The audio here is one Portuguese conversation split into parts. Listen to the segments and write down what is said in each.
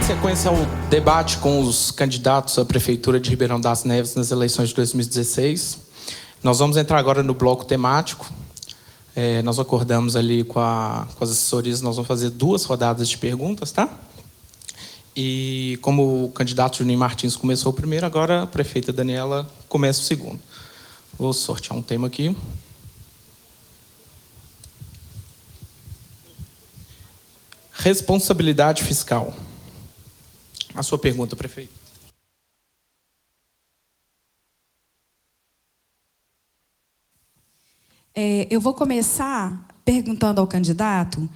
sequência ao debate com os candidatos à Prefeitura de Ribeirão das Neves nas eleições de 2016. Nós vamos entrar agora no bloco temático. Nós acordamos ali com as assessorias, nós vamos fazer 2 rodadas de perguntas, tá? E como o candidato Juninho Martins começou o primeiro, agora a prefeita Daniela começa o segundo. Vou sortear um tema aqui. Responsabilidade fiscal. A sua pergunta, prefeito. Eu vou começar perguntando ao candidato,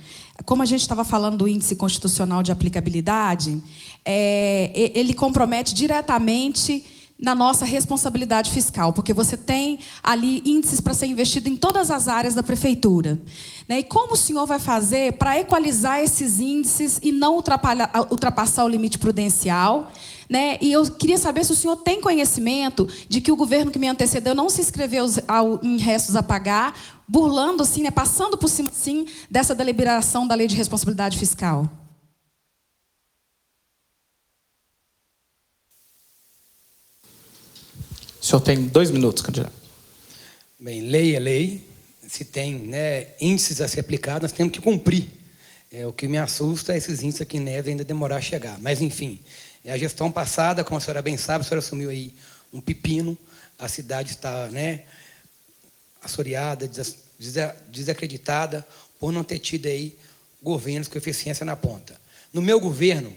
como a gente estava falando do índice constitucional de aplicabilidade, ele compromete diretamente na nossa responsabilidade fiscal, porque você tem ali índices para ser investido em todas as áreas da prefeitura. E como o senhor vai fazer para equalizar esses índices e não ultrapassar o limite prudencial? E eu queria saber se o senhor tem conhecimento de que o governo que me antecedeu não se inscreveu em restos a pagar, burlando, assim, passando por cima, sim, dessa deliberação da Lei de Responsabilidade Fiscal. O senhor tem 2 minutos, candidato. Bem, lei é lei. Se tem índices a ser aplicados, nós temos que cumprir. O que me assusta é esses índices aqui em Neves ainda demorar a chegar. Mas, enfim, a gestão passada, como a senhora bem sabe, a senhora assumiu aí um pepino, a cidade está assoreada, desacreditada, por não ter tido aí governos com eficiência na ponta. No meu governo,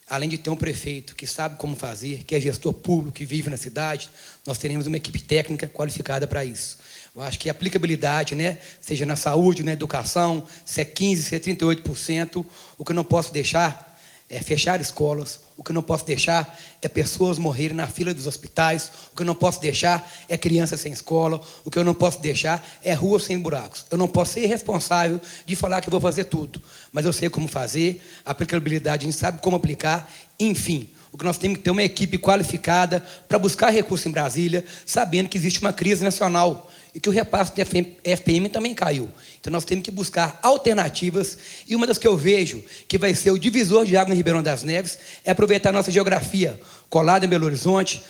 além de ter um prefeito que sabe como fazer, que é gestor público, que vive na cidade, nós teremos uma equipe técnica qualificada para isso. Eu acho que a aplicabilidade, seja na saúde, na educação, se é 15%, se é 38%, o que eu não posso deixar é fechar escolas, o que eu não posso deixar é pessoas morrerem na fila dos hospitais, o que eu não posso deixar é crianças sem escola, o que eu não posso deixar é ruas sem buracos. Eu não posso ser responsável de falar que eu vou fazer tudo, mas eu sei como fazer, a aplicabilidade a gente sabe como aplicar, enfim. O que nós temos que ter uma equipe qualificada para buscar recursos em Brasília, sabendo que existe uma crise nacional e que o repasse de FPM também caiu. Então, nós temos que buscar alternativas, e uma das que eu vejo que vai ser o divisor de água em Ribeirão das Neves é aproveitar a nossa geografia, colada em Belo Horizonte,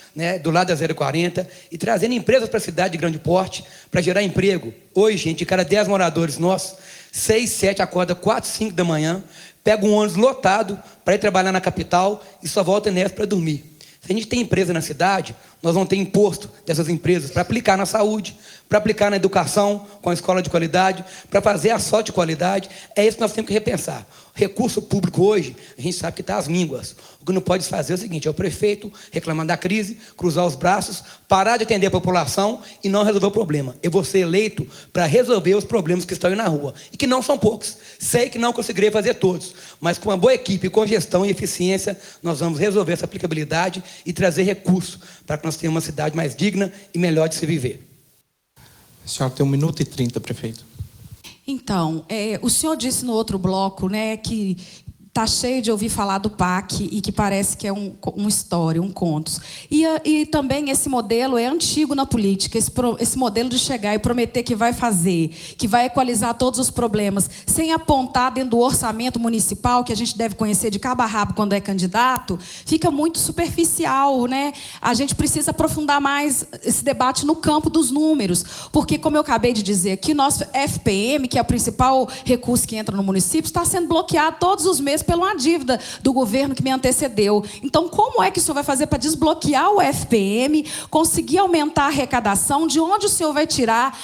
do lado da 040, e trazendo empresas para a cidade de grande porte, para gerar emprego. Hoje, gente, de cada 10 moradores nossos, 6, 7 acorda 4, 5 da manhã, pega um ônibus lotado para ir trabalhar na capital e só volta Neves para dormir. Se a gente tem empresa na cidade, nós vamos ter imposto dessas empresas para aplicar na saúde, para aplicar na educação, com a escola de qualidade, para fazer asfalto de qualidade. É isso que nós temos que repensar. O recurso público hoje, a gente sabe que está às mínguas. O que não pode fazer é o seguinte, é o prefeito reclamando da crise, cruzar os braços, parar de atender a população e não resolver o problema. Eu vou ser eleito para resolver os problemas que estão aí na rua, e que não são poucos. Sei que não conseguirei fazer todos, mas com uma boa equipe, com gestão e eficiência, nós vamos resolver essa aplicabilidade e trazer recursos para que nós tenhamos uma cidade mais digna e melhor de se viver. A senhora tem 1 minuto e 30, prefeito. Então, o senhor disse no outro bloco, que está cheio de ouvir falar do PAC e que parece que é uma história, um conto. E também esse modelo é antigo na política, esse modelo de chegar e prometer que vai fazer, que vai equalizar todos os problemas, sem apontar dentro do orçamento municipal, que a gente deve conhecer de cabo a rabo quando é candidato, fica muito superficial, A gente precisa aprofundar mais esse debate no campo dos números, porque, como eu acabei de dizer aqui, nosso FPM, que é o principal recurso que entra no município, está sendo bloqueado todos os meses pela uma dívida do governo que me antecedeu. Então, como é que o senhor vai fazer para desbloquear o FPM, conseguir aumentar a arrecadação? De onde o senhor vai tirar,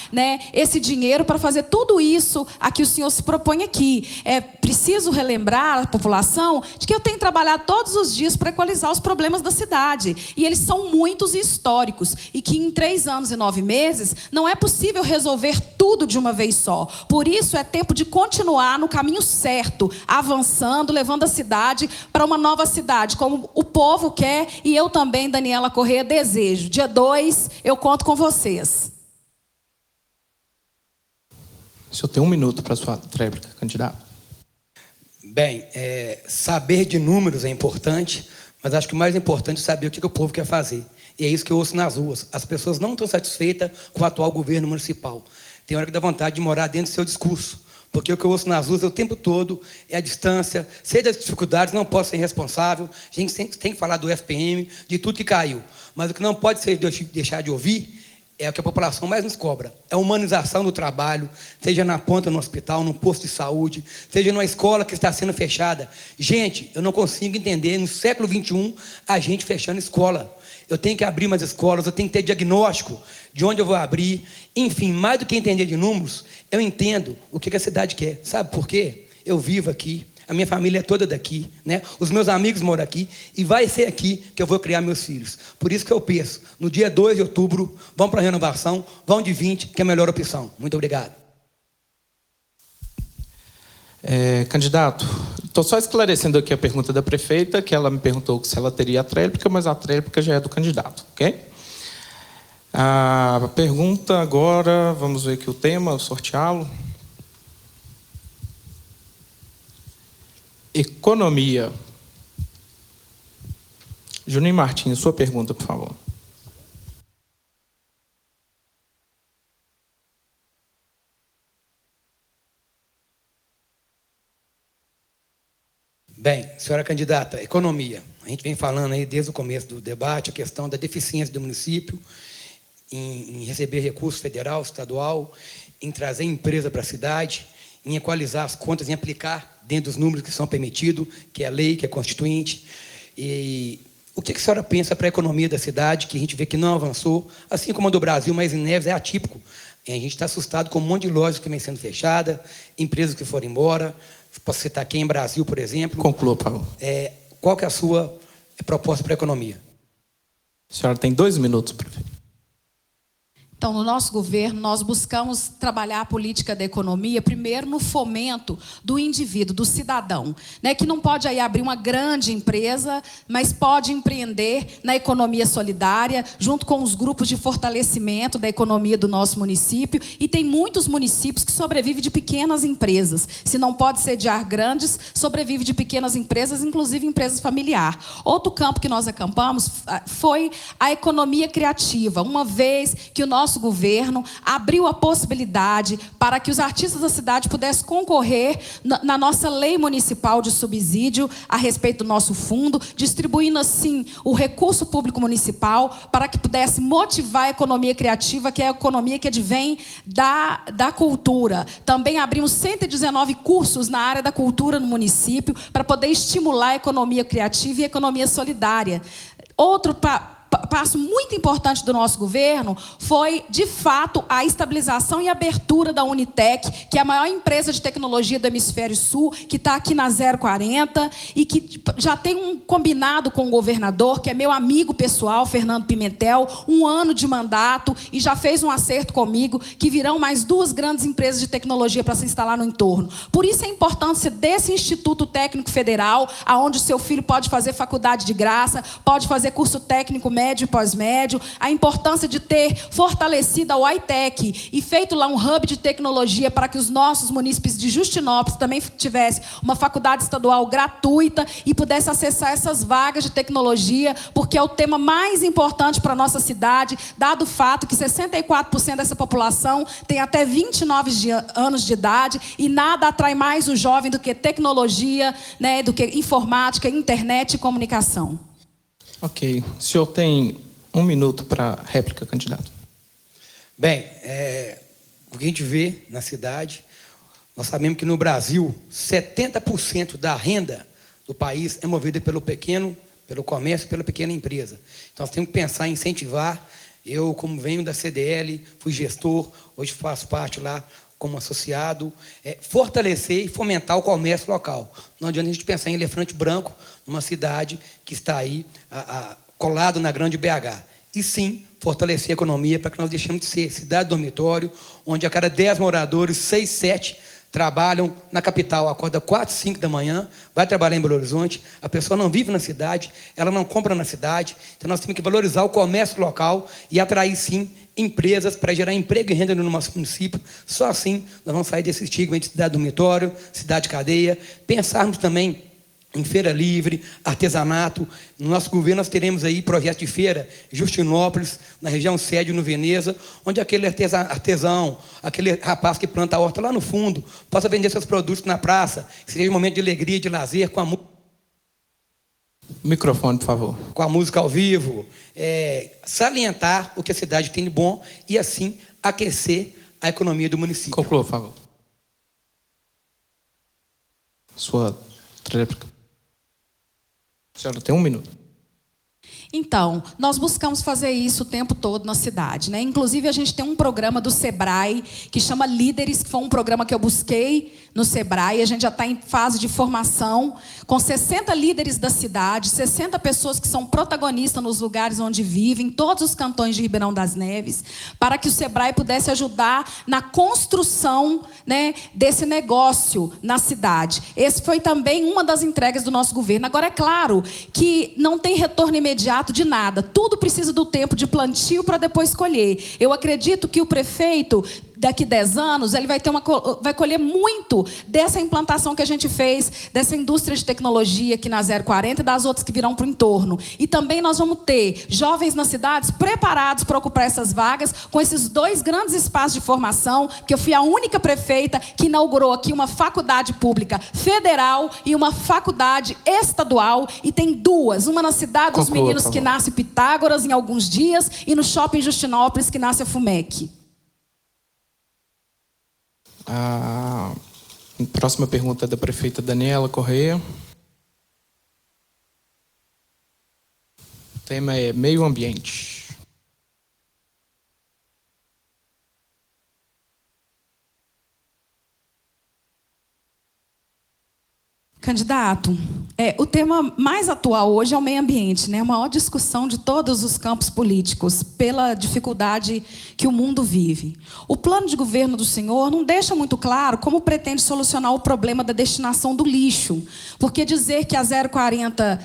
esse dinheiro para fazer tudo isso a que o senhor se propõe aqui? É preciso relembrar a população de que eu tenho trabalhado todos os dias para equalizar os problemas da cidade. E eles são muitos e históricos. E que em 3 anos e 9 meses não é possível resolver tudo de uma vez só. Por isso, é tempo de continuar no caminho certo, avançando, levando a cidade para uma nova cidade, como o povo quer e eu também, Daniela Corrêa, desejo. Dia 2, eu conto com vocês. O senhor tem 1 minuto para a sua tréplica, candidato. Bem, saber de números é importante, mas acho que o mais importante é saber o que o povo quer fazer. E é isso que eu ouço nas ruas. As pessoas não estão satisfeitas com o atual governo municipal. Tem hora que dá vontade de morar dentro do seu discurso, Porque o que eu ouço nas ruas o tempo todo é a distância, sei das dificuldades, não posso ser irresponsável, a gente tem que falar do FPM, de tudo que caiu. Mas o que não pode ser deixar de ouvir é o que a população mais nos cobra. É a humanização do trabalho, seja na ponta no hospital, num posto de saúde, seja numa escola que está sendo fechada. Gente, eu não consigo entender, no século XXI, a gente fechando escola. Eu tenho que abrir mais escolas, eu tenho que ter diagnóstico de onde eu vou abrir. Enfim, mais do que entender de números, eu entendo o que a cidade quer. Sabe por quê? Eu vivo aqui, a minha família é toda daqui, né? Os meus amigos moram aqui, e vai ser aqui que eu vou criar meus filhos. Por isso que eu penso, no dia 2 de outubro, vão para a renovação, vão de 20, que é a melhor opção. Muito obrigado. Candidato, estou só esclarecendo aqui a pergunta da prefeita, que ela me perguntou se ela teria a tréplica, mas a tréplica já é do candidato, ok? A pergunta agora, vamos ver aqui o tema, sorteá-lo. Economia. Juninho Martins, sua pergunta, por favor. Bem, senhora candidata, economia. A gente vem falando aí desde o começo do debate a questão da deficiência do município em receber recurso federal, estadual, em trazer empresa para a cidade, em equalizar as contas, em aplicar dentro dos números que são permitidos, que é lei, que é constituinte. E o que a senhora pensa para a economia da cidade, que a gente vê que não avançou, assim como a do Brasil, mas em Neves é atípico. A gente está assustado com um monte de lojas que vem sendo fechada, empresas que foram embora. Posso citar aqui em Brasil, por exemplo. Conclua, Paulo. Qual que é a sua proposta para a economia? A senhora tem 2 minutos, prefeito. Então, no nosso governo, nós buscamos trabalhar a política da economia, primeiro no fomento do indivíduo, do cidadão, né, que não pode aí abrir uma grande empresa, mas pode empreender na economia solidária, junto com os grupos de fortalecimento da economia do nosso município. E tem muitos municípios que sobrevivem de pequenas empresas. Se não pode sediar grandes, sobrevive de pequenas empresas, inclusive empresas familiares. Outro campo que nós acampamos foi a economia criativa, uma vez que o nosso governo abriu a possibilidade para que os artistas da cidade pudessem concorrer na nossa lei municipal de subsídio a respeito do nosso fundo, distribuindo assim o recurso público municipal para que pudesse motivar a economia criativa, que é a economia que advém da cultura. Também abrimos 119 cursos na área da cultura no município para poder estimular a economia criativa e a economia solidária. Outro passo muito importante do nosso governo foi, de fato, a estabilização e abertura da Unitec, que é a maior empresa de tecnologia do Hemisfério Sul, que está aqui na 040 e que já tem um combinado com o governador, que é meu amigo pessoal, Fernando Pimentel, 1 ano de mandato, e já fez um acerto comigo, que virão mais 2 grandes empresas de tecnologia para se instalar no entorno. Por isso a importância desse Instituto Técnico Federal, onde o seu filho pode fazer faculdade de graça, pode fazer curso técnico médio e pós-médio, a importância de ter fortalecido a UITEC e feito lá um hub de tecnologia para que os nossos munícipes de Justinópolis também tivessem uma faculdade estadual gratuita e pudessem acessar essas vagas de tecnologia, porque é o tema mais importante para a nossa cidade, dado o fato que 64% dessa população tem até 29 anos de idade e nada atrai mais o jovem do que tecnologia, né, do que informática, internet e comunicação. Ok. O senhor tem 1 minuto para réplica, candidato. Bem, o que a gente vê na cidade, nós sabemos que no Brasil, 70% da renda do país é movida pelo comércio, pela pequena empresa. Então, nós temos que pensar em incentivar. Eu, como venho da CDL, fui gestor, hoje faço parte lá como associado, fortalecer e fomentar o comércio local. Não adianta a gente pensar em elefante branco numa cidade que está aí colado na grande BH. E sim, fortalecer a economia para que nós deixemos de ser cidade dormitório, onde a cada 10 moradores, 6, 7 trabalham na capital, acorda 4, 5 da manhã, vai trabalhar em Belo Horizonte, a pessoa não vive na cidade, ela não compra na cidade. Então nós temos que valorizar o comércio local e atrair sim empresas para gerar emprego e renda no nosso município. Só assim nós vamos sair desse estigma de cidade dormitório, cidade cadeia. Pensarmos também em feira livre, artesanato. No nosso governo nós teremos aí projeto de feira em Justinópolis, na região sede, no Veneza, onde aquele artesão, aquele rapaz que planta a horta lá no fundo, possa vender seus produtos na praça, seja um momento de alegria, de lazer, com a Microfone, por favor. com a música ao vivo, salientar o que a cidade tem de bom e assim aquecer a economia do município. Conclua, por favor. Sua tréplica. A senhora tem 1 minuto. Então, nós buscamos fazer isso o tempo todo na cidade, né? Inclusive, a gente tem um programa do Sebrae que chama Líderes, que foi um programa que eu busquei no Sebrae. A gente já está em fase de formação com 60 líderes da cidade, 60 pessoas que são protagonistas nos lugares onde vivem, em todos os cantões de Ribeirão das Neves, para que o Sebrae pudesse ajudar na construção, né, desse negócio na cidade. Esse foi também uma das entregas do nosso governo. Agora, é claro que não tem retorno imediato de nada. Tudo precisa do tempo de plantio para depois colher. Eu acredito que o prefeito, daqui 10 anos, ele vai colher muito dessa implantação que a gente fez, dessa indústria de tecnologia aqui na 040 e das outras que virão para o entorno. E também nós vamos ter jovens nas cidades preparados para ocupar essas vagas, com esses 2 grandes espaços de formação, que eu fui a única prefeita que inaugurou aqui uma faculdade pública federal e uma faculdade estadual, e tem 2, uma na cidade dos meninos que nasce Pitágoras em alguns dias, e no shopping Justinópolis que nasce a FUMEC. A próxima pergunta é da prefeita Daniela Correia. O tema é meio ambiente. Candidato, o tema mais atual hoje é o meio ambiente, né? A maior discussão de todos os campos políticos, pela dificuldade que o mundo vive. O plano de governo do senhor não deixa muito claro como pretende solucionar o problema da destinação do lixo, porque dizer que a 040,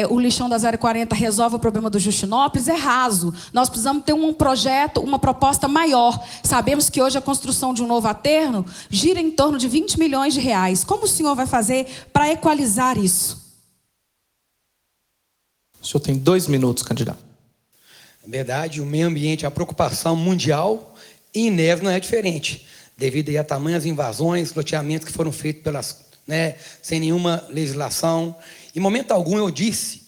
o lixão da 040 resolve o problema do Justinópolis é raso. Nós precisamos ter um projeto, uma proposta maior. Sabemos que hoje a construção de um novo aterro gira em torno de 20 milhões de reais. Como o senhor vai fazer para equalizar isso? O senhor tem 2 minutos, candidato. Na verdade, o meio ambiente é uma preocupação mundial e em Neves não é diferente, devido a tamanhas invasões, loteamentos que foram feitos sem nenhuma legislação. Em momento algum eu disse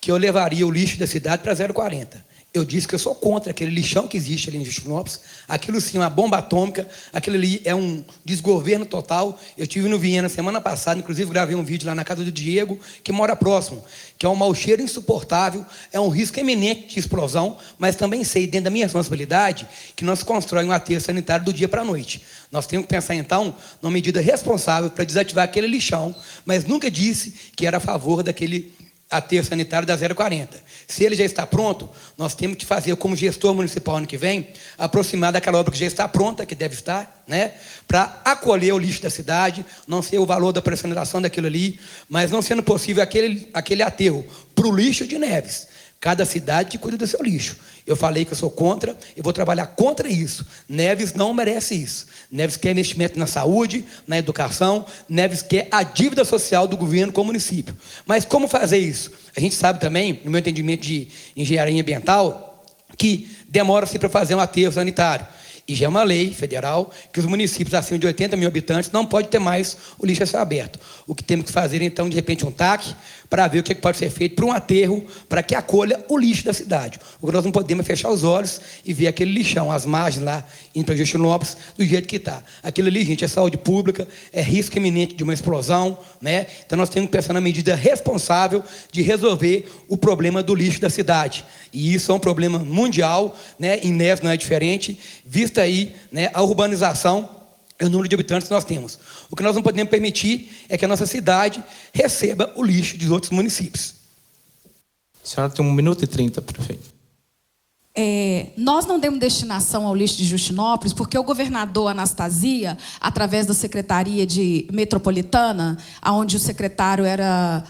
que eu levaria o lixo da cidade para 040. Eu disse que eu sou contra aquele lixão que existe ali em Justinópolis. Aquilo sim é uma bomba atômica, aquilo ali é um desgoverno total. Eu estive no Viena semana passada, inclusive gravei um vídeo lá na casa do Diego, que mora próximo, que é um mau cheiro insuportável, é um risco eminente de explosão, mas também sei, dentro da minha responsabilidade, que nós constrói um aterro sanitário do dia para a noite. Nós temos que pensar, então, numa medida responsável para desativar aquele lixão, mas nunca disse que era a favor daquele aterro sanitário da 040. Se ele já está pronto, nós temos que fazer, como gestor municipal ano que vem, aproximar daquela obra que já está pronta, que deve estar, para acolher o lixo da cidade, não sei o valor da pressurização daquilo ali, mas não sendo possível aquele aterro para o lixo de Neves. Cada cidade que cuida do seu lixo. Eu falei que eu sou contra, eu vou trabalhar contra isso. Neves não merece isso. Neves quer investimento na saúde, na educação. Neves quer a dívida social do governo com o município. Mas como fazer isso? A gente sabe também, no meu entendimento de engenharia ambiental, que demora-se para fazer um aterro sanitário. E já é uma lei federal que os municípios acima de 80 mil habitantes não podem ter mais o lixo a céu aberto. O que temos que fazer, então, de repente, um TAC, para ver o que pode ser feito para um aterro, para que acolha o lixo da cidade. O que nós não podemos é fechar os olhos e ver aquele lixão, as margens lá, indo para Justinópolis, do jeito que está. Aquilo ali, gente, é saúde pública, é risco iminente de uma explosão, Então, nós temos que pensar na medida responsável de resolver o problema do lixo da cidade. E isso é um problema mundial, Em Neves não é diferente, vista aí, a urbanização e o número de habitantes que nós temos. O que nós não podemos permitir é que a nossa cidade receba o lixo de outros municípios. A senhora tem 1 minuto e 30, prefeito. Nós não demos destinação ao lixo de Justinópolis porque o governador Anastasia, através da Secretaria Metropolitana, onde o secretário era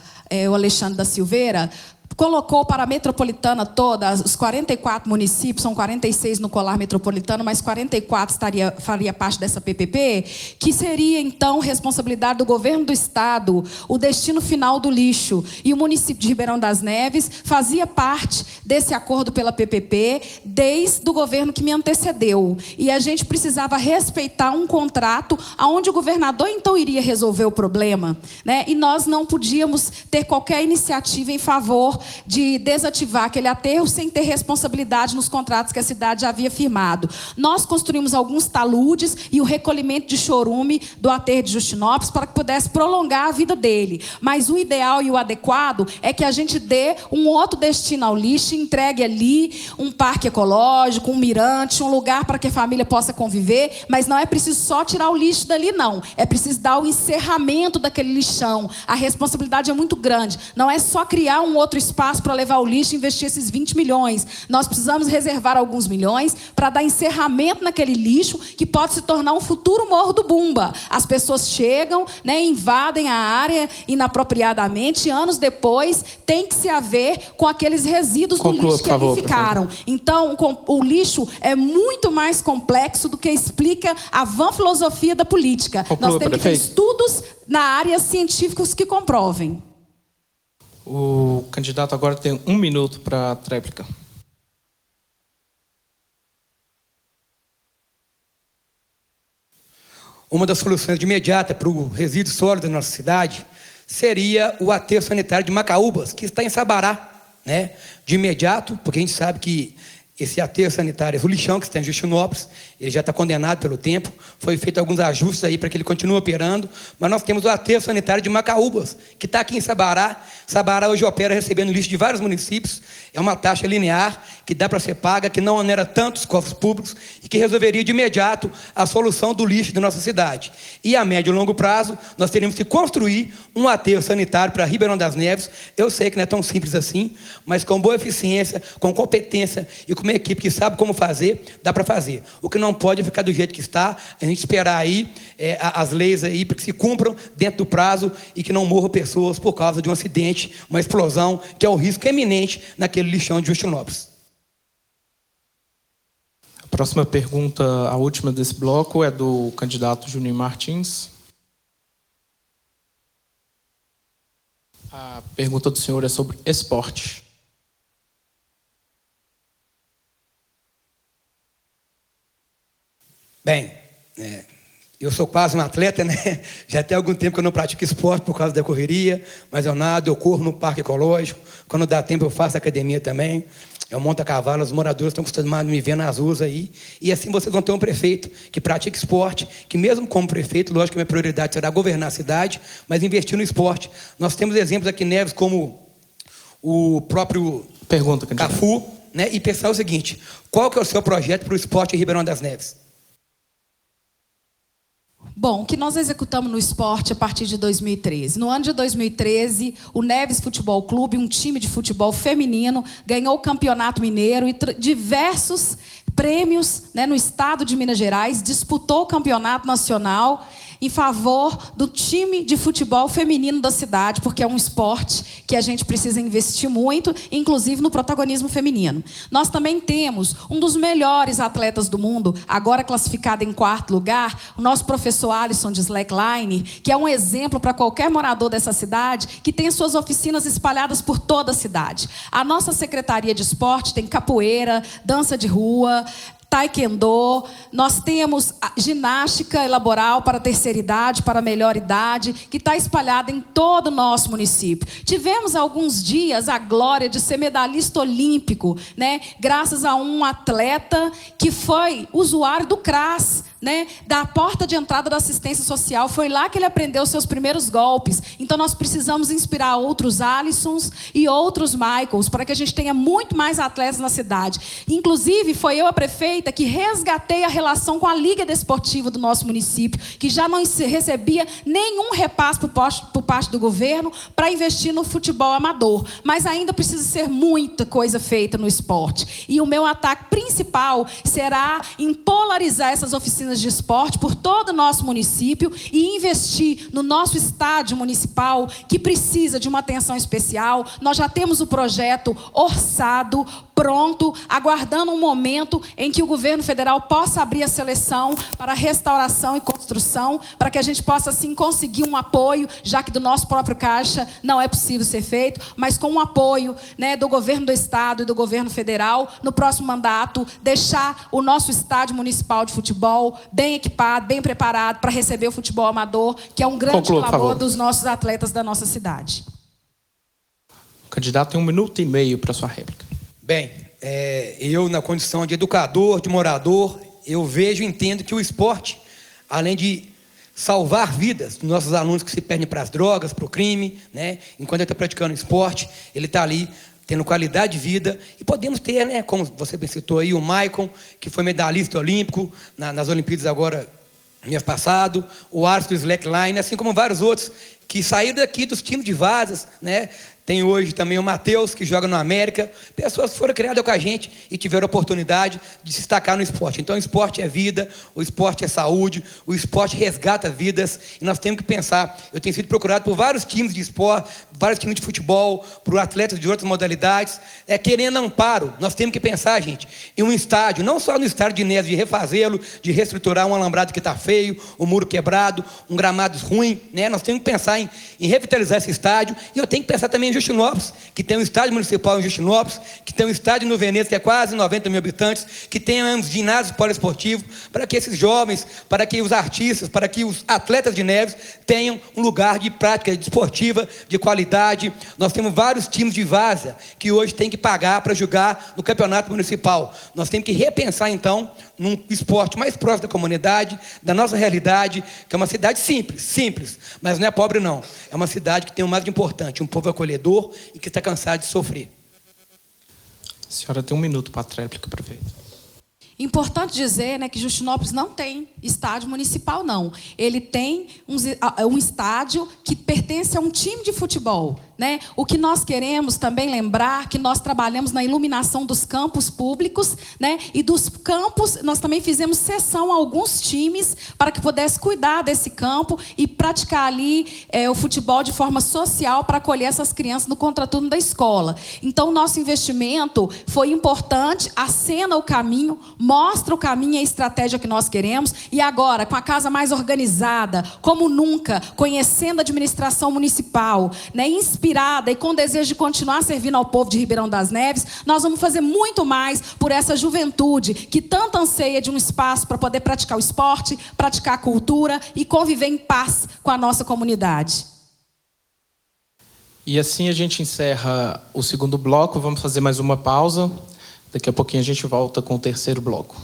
o Alexandre da Silveira, colocou para a metropolitana toda, os 44 municípios, são 46 no colar metropolitano, mas 44 faria parte dessa PPP, que seria, então, responsabilidade do governo do estado, o destino final do lixo. E o município de Ribeirão das Neves fazia parte desse acordo pela PPP desde o governo que me antecedeu. E a gente precisava respeitar um contrato onde o governador, então, iria resolver o problema, né? E nós não podíamos ter qualquer iniciativa em favor de desativar aquele aterro sem ter responsabilidade nos contratos que a cidade já havia firmado. Nós construímos alguns taludes e o recolhimento de chorume do aterro de Justinópolis para que pudesse prolongar a vida dele. Mas o ideal e o adequado é que a gente dê um outro destino ao lixo e entregue ali um parque ecológico, um mirante, um lugar para que a família possa conviver, mas não é preciso só tirar o lixo dali, não. É preciso dar o encerramento daquele lixão. A responsabilidade é muito grande. Não é só criar um outro espaço para levar o lixo e investir esses 20 milhões. Nós precisamos reservar alguns milhões para dar encerramento naquele lixo que pode se tornar um futuro Morro do Bumba. As pessoas chegam, né, invadem a área inapropriadamente e anos depois tem que se haver com aqueles resíduos do lixo que ali ficaram. Então, o lixo é muito mais complexo do que explica a vã filosofia da política. Nós temos que ter estudos na área científicos que comprovem. O candidato agora tem 1 minuto para a tréplica. Uma das soluções de imediata para o resíduo sólido da nossa cidade seria o aterro sanitário de Macaúbas, que está em Sabará, né? De imediato, porque a gente sabe que esse aterro sanitário, o lixão que está em Justinópolis, ele já está condenado pelo tempo, foi feito alguns ajustes aí para que ele continue operando, mas nós temos o aterro sanitário de Macaúbas, que está aqui em Sabará. Sabará hoje opera recebendo lixo de vários municípios, é uma taxa linear que dá para ser paga, que não onera tantos cofres públicos e que resolveria de imediato a solução do lixo da nossa cidade. E a médio e longo prazo, nós teríamos que construir um aterro sanitário para Ribeirão das Neves. Eu sei que não é tão simples assim, mas com boa eficiência, com competência e com uma equipe que sabe como fazer, dá para fazer. O que não pode é ficar do jeito que está, a gente esperar aí as leis aí para que se cumpram dentro do prazo e que não morram pessoas por causa de um acidente, uma explosão, que é o risco eminente naquele lixão de Justinópolis. A próxima pergunta, a última desse bloco, é do candidato Juninho Martins. A pergunta do senhor é sobre esporte. Bem, eu sou quase um atleta, né? Já tem algum tempo que eu não pratico esporte por causa da correria, mas eu nado, eu corro no parque ecológico, quando dá tempo eu faço academia também, eu monto a cavalo, os moradores estão acostumados a me ver nas ruas aí, e assim vocês vão ter um prefeito que pratica esporte, que mesmo como prefeito, lógico que a minha prioridade será governar a cidade, mas investir no esporte. Nós temos exemplos aqui em Neves como o próprio Cafu, né? E pensar o seguinte, qual que é o seu projeto para o esporte em Ribeirão das Neves? Bom, o que nós executamos no esporte a partir de 2013. No ano de 2013, o Neves Futebol Clube, um time de futebol feminino, ganhou o Campeonato Mineiro e diversos prêmios, né, no estado de Minas Gerais, disputou o Campeonato Nacional em favor do time de futebol feminino da cidade, porque é um esporte que a gente precisa investir muito, inclusive no protagonismo feminino. Nós também temos um dos melhores atletas do mundo, agora classificado em 4º lugar, o nosso professor Alisson de Slackline, que é um exemplo para qualquer morador dessa cidade, que tem suas oficinas espalhadas por toda a cidade. A nossa Secretaria de Esporte tem capoeira, dança de rua, taekwondo, nós temos ginástica laboral para a terceira idade, para a melhor idade, que está espalhada em todo o nosso município. Tivemos alguns dias a glória de ser medalhista olímpico, né? Graças a um atleta que foi usuário do CRAS, né? Da porta de entrada da assistência social. Foi lá que ele aprendeu seus primeiros golpes. Então nós precisamos inspirar outros Alissons e outros Michaels para que a gente tenha muito mais atletas na cidade. Inclusive, foi eu a prefeita prefeita que resgatei a relação com a Liga Desportiva do nosso município, que já não recebia nenhum repasse por parte do governo para investir no futebol amador. Mas ainda precisa ser muita coisa feita no esporte. E o meu ataque principal será em polarizar essas oficinas de esporte por todo o nosso município e investir no nosso estádio municipal, que precisa de uma atenção especial. Nós já temos o projeto orçado, pronto, aguardando um momento em que o governo federal possa abrir a seleção para restauração e construção, para que a gente possa, assim, conseguir um apoio, já que do nosso próprio caixa não é possível ser feito, mas com o apoio, né, do governo do estado e do governo federal, no próximo mandato, deixar o nosso estádio municipal de futebol bem equipado, bem preparado para receber o futebol amador, que é um grande clamor dos nossos atletas da nossa cidade. O candidato tem 1 minuto e meio para sua réplica. Bem, eu, na condição de educador, de morador, eu vejo e entendo que o esporte, além de salvar vidas dos nossos alunos que se perdem para as drogas, para o crime, né? Enquanto ele está praticando esporte, ele está ali tendo qualidade de vida. E podemos ter, né, como você bem citou aí, o Maicon, que foi medalhista olímpico nas Olimpíadas agora, mês passado, o Arthur Slackline, assim como vários outros que saíram daqui dos times de Vazas, né? Tem hoje também o Matheus, que joga no América. Pessoas que foram criadas com a gente e tiveram a oportunidade de se destacar no esporte. Então, o esporte é vida, o esporte é saúde, o esporte resgata vidas. E nós temos que pensar. Eu tenho sido procurado por vários times de esporte, vários times de futebol, por atletas de outras modalidades, querendo amparo. Nós temos que pensar, gente, em um estádio, não só no estádio de Nésia, de refazê-lo, de reestruturar um alambrado que está feio, um muro quebrado, um gramado ruim, né? Nós temos que pensar em revitalizar esse estádio. E eu tenho que pensar também em Justinópolis, que tem um estádio municipal em Justinópolis, que tem um estádio no Veneza, que é quase 90 mil habitantes, que tem um ginásio poliesportivo, para que esses jovens, para que os artistas, para que os atletas de Neves tenham um lugar de prática desportiva, de qualidade. Nós temos vários times de várzea que hoje tem que pagar para jogar no campeonato municipal. Nós temos que repensar, então, num esporte mais próximo da comunidade, da nossa realidade, que é uma cidade simples, mas não é pobre, não. É uma cidade que tem o mais importante, um povo acolhedor e que está cansado de sofrer. A senhora tem 1 minuto para a réplica, prefeito. Importante dizer, né, que Justinópolis não tem estádio municipal, não. Ele tem um estádio que pertence a um time de futebol, né? O que nós queremos também lembrar que nós trabalhamos na iluminação dos campos públicos, né? E dos campos, nós também fizemos cessão a alguns times para que pudesse cuidar desse campo e praticar ali o futebol de forma social para acolher essas crianças no contraturno da escola. Então, o nosso investimento foi importante, acena o caminho, mostra o caminho e a estratégia que nós queremos. E agora, com a casa mais organizada, como nunca, conhecendo a administração municipal, né, inspirada e com desejo de continuar servindo ao povo de Ribeirão das Neves, nós vamos fazer muito mais por essa juventude que tanto anseia de um espaço para poder praticar o esporte, praticar a cultura e conviver em paz com a nossa comunidade. E assim a gente encerra o segundo bloco. Vamos fazer mais uma pausa. Daqui a pouquinho a gente volta com o terceiro bloco.